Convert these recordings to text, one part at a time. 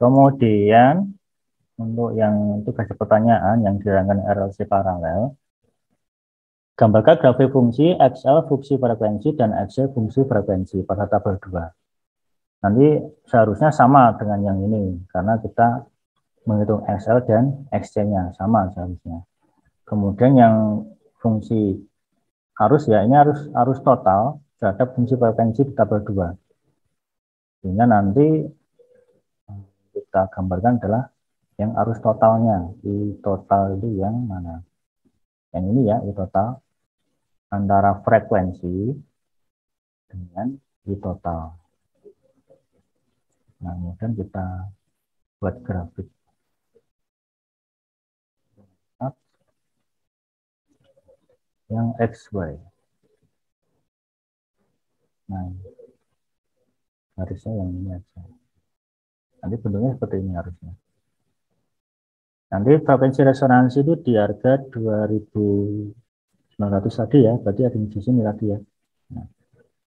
Kemudian untuk yang tugas pertanyaan yang dirangkan RLC paralel, gambarkan grafik fungsi XL fungsi frekuensi dan XY fungsi frekuensi pada tabel 2. Nanti seharusnya sama dengan yang ini karena kita menghitung XL dan XY-nya sama seharusnya. Kemudian yang fungsi arus ya, ini arus total terhadap fungsi frekuensi di tabel 2. Sehingga nanti kita gambarkan adalah yang arus totalnya. I total itu yang mana? Yang ini ya, I total antara frekuensi dengan I total. Nah, kemudian kita buat grafik. Yang XY. Nah, harusnya yang ini aja. Nanti bentuknya seperti ini harusnya. Nanti frekuensi resonansi itu di harga 2.900 tadi ya, berarti ada di sini tadi ya. Nah,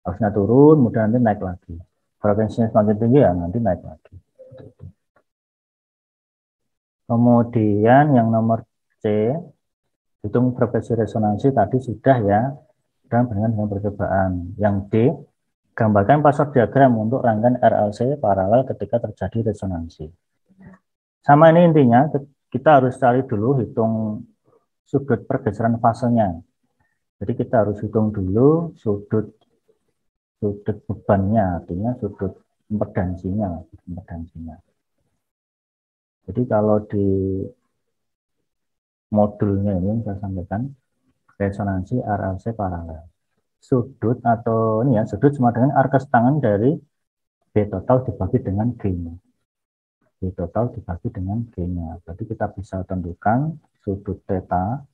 harusnya turun, kemudian nanti naik lagi. Frekuensinya semakin tinggi ya, nanti naik lagi. Kemudian yang nomor C, hitung frekuensi resonansi tadi sudah ya, dan dengan percobaan. Yang D, gambarkan pasar diagram untuk rangkaian RLC paralel ketika terjadi resonansi. Sama ini intinya, kita harus cari dulu hitung sudut pergeseran fasenya. Jadi kita harus hitung dulu sudut bebannya, artinya sudut impedansinya. Jadi kalau di modulnya ini saya sampaikan resonansi RLC paralel. Sudut atau ini ya, sudut sama dengan arka tangan dari B total dibagi dengan G-nya. B total dibagi dengan G-nya. Berarti kita bisa tentukan sudut theta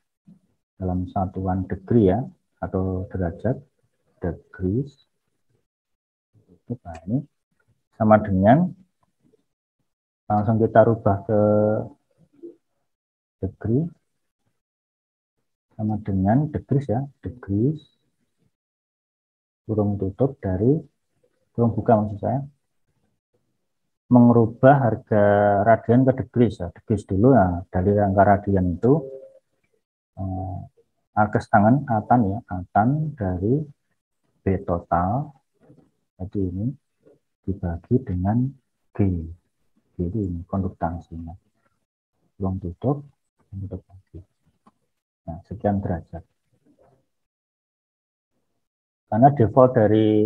dalam satuan degree ya, atau derajat, degrees. Nah, ini sama dengan, langsung kita rubah ke degree, sama dengan degrees ya, degrees, kurung tutup dari, kurung buka maksud saya, mengubah harga radian ke degrees ya, degrees dulu. Nah, dari angka radian itu arcus tangan atan ya, atan dari B total, jadi ini dibagi dengan G, jadi ini konduktansinya, kurung tutup lagi. Nah, sekian derajat. Karena default dari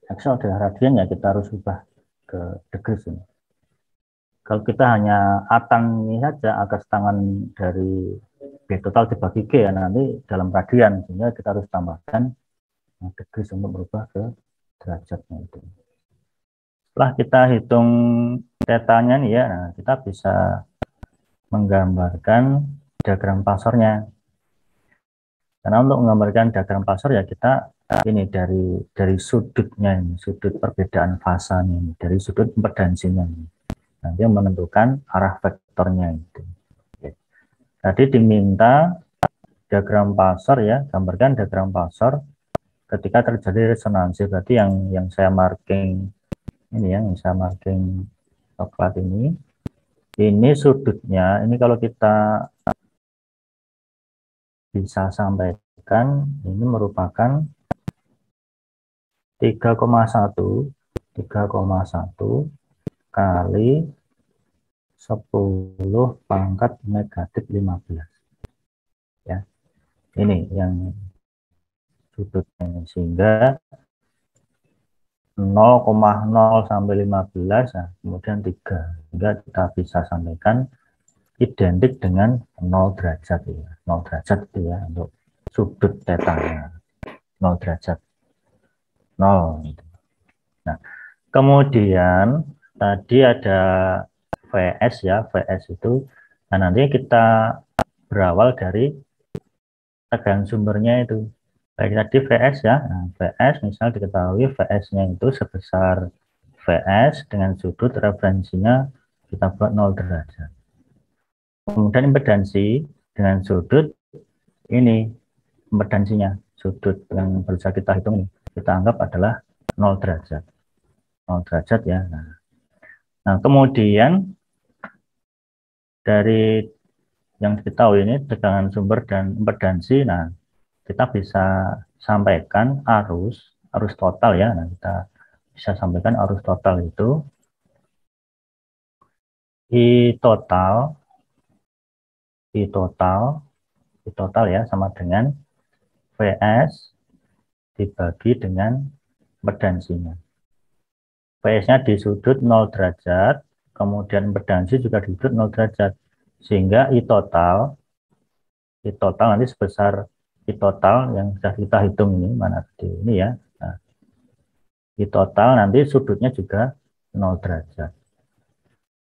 Excel adalah radian ya, kita harus ubah ke degrees ini. Kalau kita hanya atan ini saja, akas tangan dari B total dibagi G ya, nanti dalam radian, sehingga kita harus tambahkan degrees untuk berubah ke derajatnya itu. Setelah kita hitung tetanya nih ya, nah kita bisa menggambarkan diagram pasornya. Karena untuk menggambarkan diagram pasor ya kita ini dari sudutnya ini, sudut perbedaan fasanya ini, dari sudut impedansinya ini. Nanti yang menentukan arah vektornya itu. Oke. Tadi diminta diagram pasor ya, gambarkan diagram pasor ketika terjadi resonansi. Berarti yang saya marking ini ya, yang saya marking coklat ini sudutnya. Ini kalau kita bisa sampaikan, ini merupakan 3,1 kali 10 pangkat negatif 15 ya. Ini yang sudutnya, sehingga 0,0 sampai 15 nah, kemudian 3, sehingga kita bisa sampaikan identik dengan 0 derajat ya. 0 derajat itu ya untuk sudut tetanya, 0 derajat, 0 gitu. Nah, kemudian tadi ada VS ya, VS itu, nah nanti kita berawal dari tegangan sumbernya itu. Baik tadi VS ya, nah, VS misal diketahui VS-nya itu sebesar VS dengan sudut referensinya kita buat 0 derajat. Kemudian impedansi dengan sudut ini, impedansinya, sudut yang berusaha kita hitung ini, kita anggap adalah 0 derajat. 0 derajat ya. Nah, Nah, kemudian dari yang diketahui ini tegangan sumber dan impedansi, nah kita bisa sampaikan arus total ya. Nah, kita bisa sampaikan arus total itu I total I total I total ya sama dengan VS dibagi dengan impedansinya. VS-nya di sudut 0 derajat, kemudian impedansi juga di sudut 0 derajat, sehingga I total nanti sebesar I total yang sudah kita hitung ini, mana di ini ya. Nah, I total nanti sudutnya juga 0 derajat.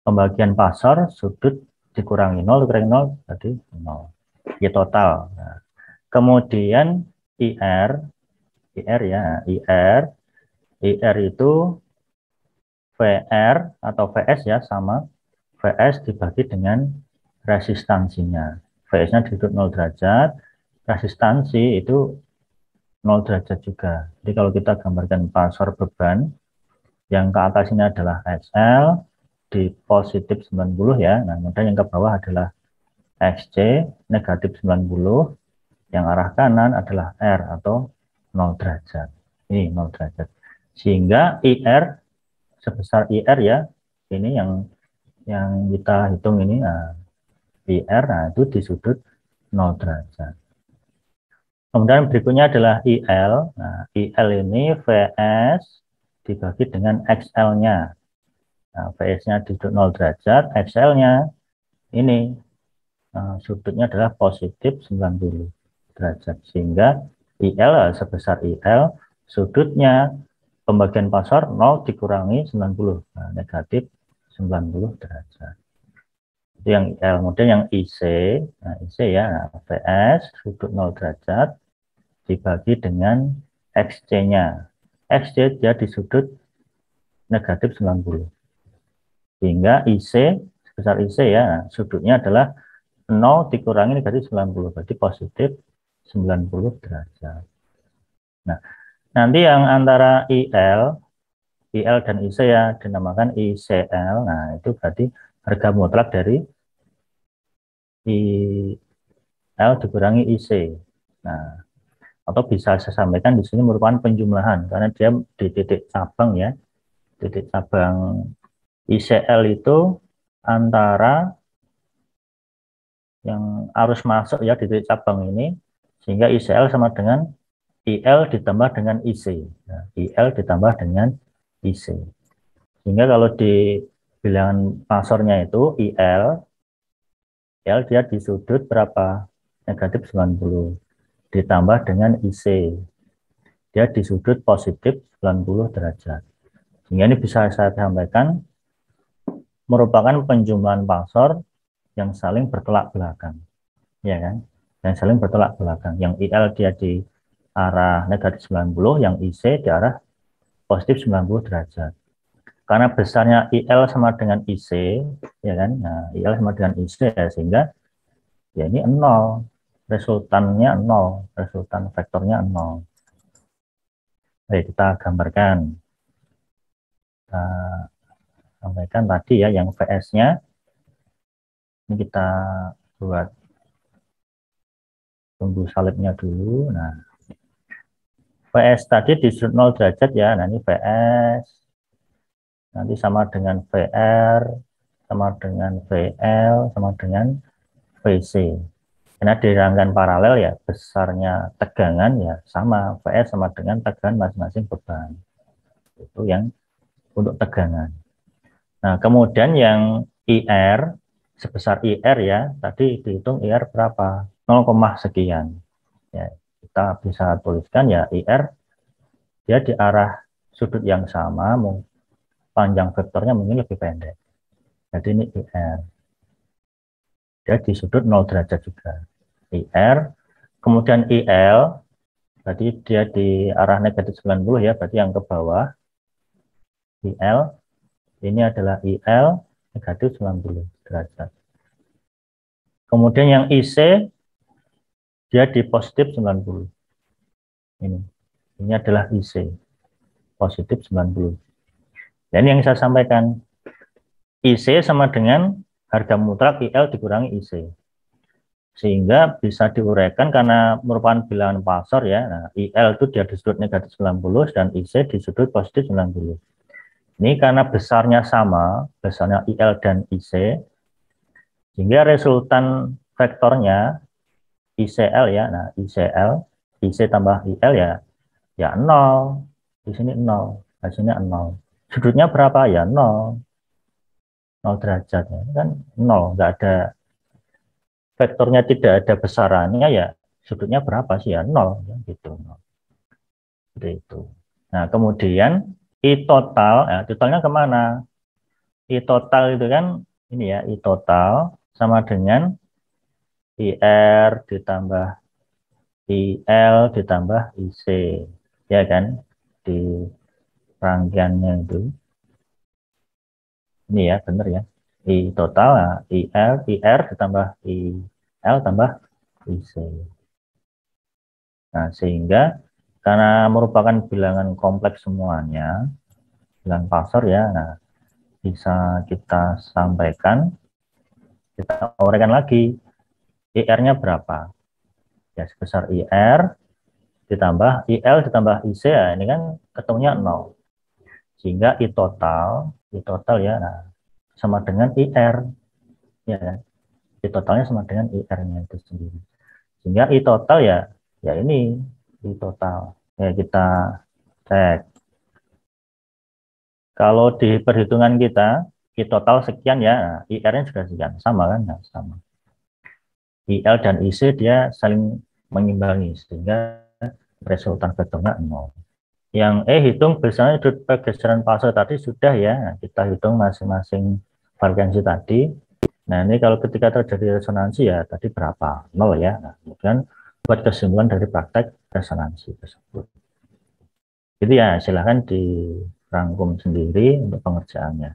Pembagian pasor sudut dikurangi 0 dikurangi 0 tadi 0. I total. Nah, kemudian IR ya, IR itu VR atau VS ya sama VS dibagi dengan resistansinya. VS-nya di 0 derajat, resistansi itu 0 derajat juga. Jadi kalau kita gambarkan pasor beban, yang ke atas ini adalah XL di positif 90 ya. Nah, kemudian yang ke bawah adalah XC negatif 90, yang arah kanan adalah R atau 0 derajat. Ini 0 derajat. Sehingga IR sebesar IR ya, ini yang kita hitung ini, nah, IR, nah itu di sudut 0 derajat. Kemudian berikutnya adalah IL. Nah, IL ini VS dibagi dengan XL-nya. Nah, VS-nya di sudut 0 derajat, XL-nya ini sudutnya adalah positif 90 derajat. Sehingga IL sebesar IL, sudutnya pembagian pasor 0 dikurangi 90, nah, negatif 90 derajat. Itu yang IL. Kemudian yang IC, nah IC ya, nah, VS sudut 0 derajat dibagi dengan XC-nya. XC dia di sudut negatif 90. Sehingga IC, sebesar IC ya, nah, sudutnya adalah 0 dikurangi negatif 90, berarti positif 90 derajat. Nah, nanti yang antara IL dan IC ya dinamakan ICL. Nah, itu berarti harga mutlak dari IL dikurangi IC. Nah, atau bisa saya sampaikan di sini merupakan penjumlahan karena dia di titik cabang ya. Titik cabang ICL itu antara yang arus masuk ya di titik cabang ini, sehingga ICL sama dengan IL ditambah dengan IC. Nah, IL ditambah dengan IC. Sehingga kalau di bilangan pasornya itu IL dia di sudut berapa? Negatif 90. Ditambah dengan IC. Dia di sudut positif 90 derajat. Sehingga ini bisa saya sampaikan merupakan penjumlahan pasor yang saling bertolak belakang. Ya kan? Yang saling bertolak belakang. Yang IL dia di arah negatif 90, yang IC di arah positif 90 derajat. Karena besarnya IL sama dengan IC, ya kan? Nah, IL sama dengan IC ya, sehingga ya ini 0. Resultannya 0, resultan vektornya 0. Oke, kita gambarkan. Kita sampaikan tadi ya yang VS-nya. Ini kita buat tunggu salibnya dulu. Nah, VS tadi di 0 derajat ya. Nah, ini VS. Nanti sama dengan VR, sama dengan VL, sama dengan VC. Karena di rangkaian paralel ya besarnya tegangan ya sama, VS sama dengan tegangan masing-masing beban. Itu yang untuk tegangan. Nah, kemudian yang IR, sebesar IR ya, tadi dihitung IR berapa? 0, sekian. Ya, kita bisa tuliskan ya IR, dia di arah sudut yang sama, panjang vektornya mungkin lebih pendek. Jadi ini IR. Dia di sudut 0 derajat juga. IR, kemudian IL, berarti dia di arah negatif 90 ya, berarti yang ke bawah. IL, ini adalah IL negatif 90 derajat. Kemudian yang IC, dia di positif 90. Ini adalah IC, positif 90. Dan yang saya sampaikan, IC sama dengan harga mutlak IL dikurangi IC. Sehingga bisa diuraikan karena merupakan bilangan Poisson ya. Nah, IL itu dia di sudut negatif 90 dan IC di sudut positif 90. Ini karena besarnya sama, besarnya IL dan IC, sehingga resultan vektornya ICL ya. Nah, IC tambah IL ya 0. Di sini 0, hasilnya 0. Sudutnya berapa ya? 0. 0 derajat ya. Kan 0, nggak ada vektornya, tidak ada besarannya ya. Sudutnya berapa sih ya? 0 ya, gitu. Seperti itu. Nah, kemudian I total, ya, totalnya kemana? I total itu kan ini ya, I total sama dengan IR ditambah IL ditambah IC, ya kan? Di rangkaiannya itu. Ini ya, benar ya. I total, nah, IR ditambah IL tambah IC. Nah, sehingga karena merupakan bilangan kompleks semuanya, bilangan Poisson ya, nah, bisa kita sampaikan, kita uraikan lagi, IR-nya berapa? Ya, sebesar IR ditambah IL ditambah IC, ya, ini kan ketemunya 0. Sehingga I total ya, nah, sama dengan IR, ya kan? I totalnya sama dengan IR-nya itu sendiri. Sehingga I total ya ini I total. Ya, kita cek. Kalau di perhitungan kita, I total sekian ya, nah, IR-nya juga sekian, sama kan? Nah, sama. IL dan IC dia saling mengimbangi, sehingga resultan vektornya 0. Yang hitung misalnya pergeseran fase tadi sudah ya, nah, kita hitung masing-masing frekuensi tadi. Nah, ini kalau ketika terjadi resonansi ya tadi berapa? 0 ya. Nah, kemudian buat kesimpulan dari praktek resonansi tersebut. Jadi ya silahkan dirangkum sendiri untuk pengerjaannya.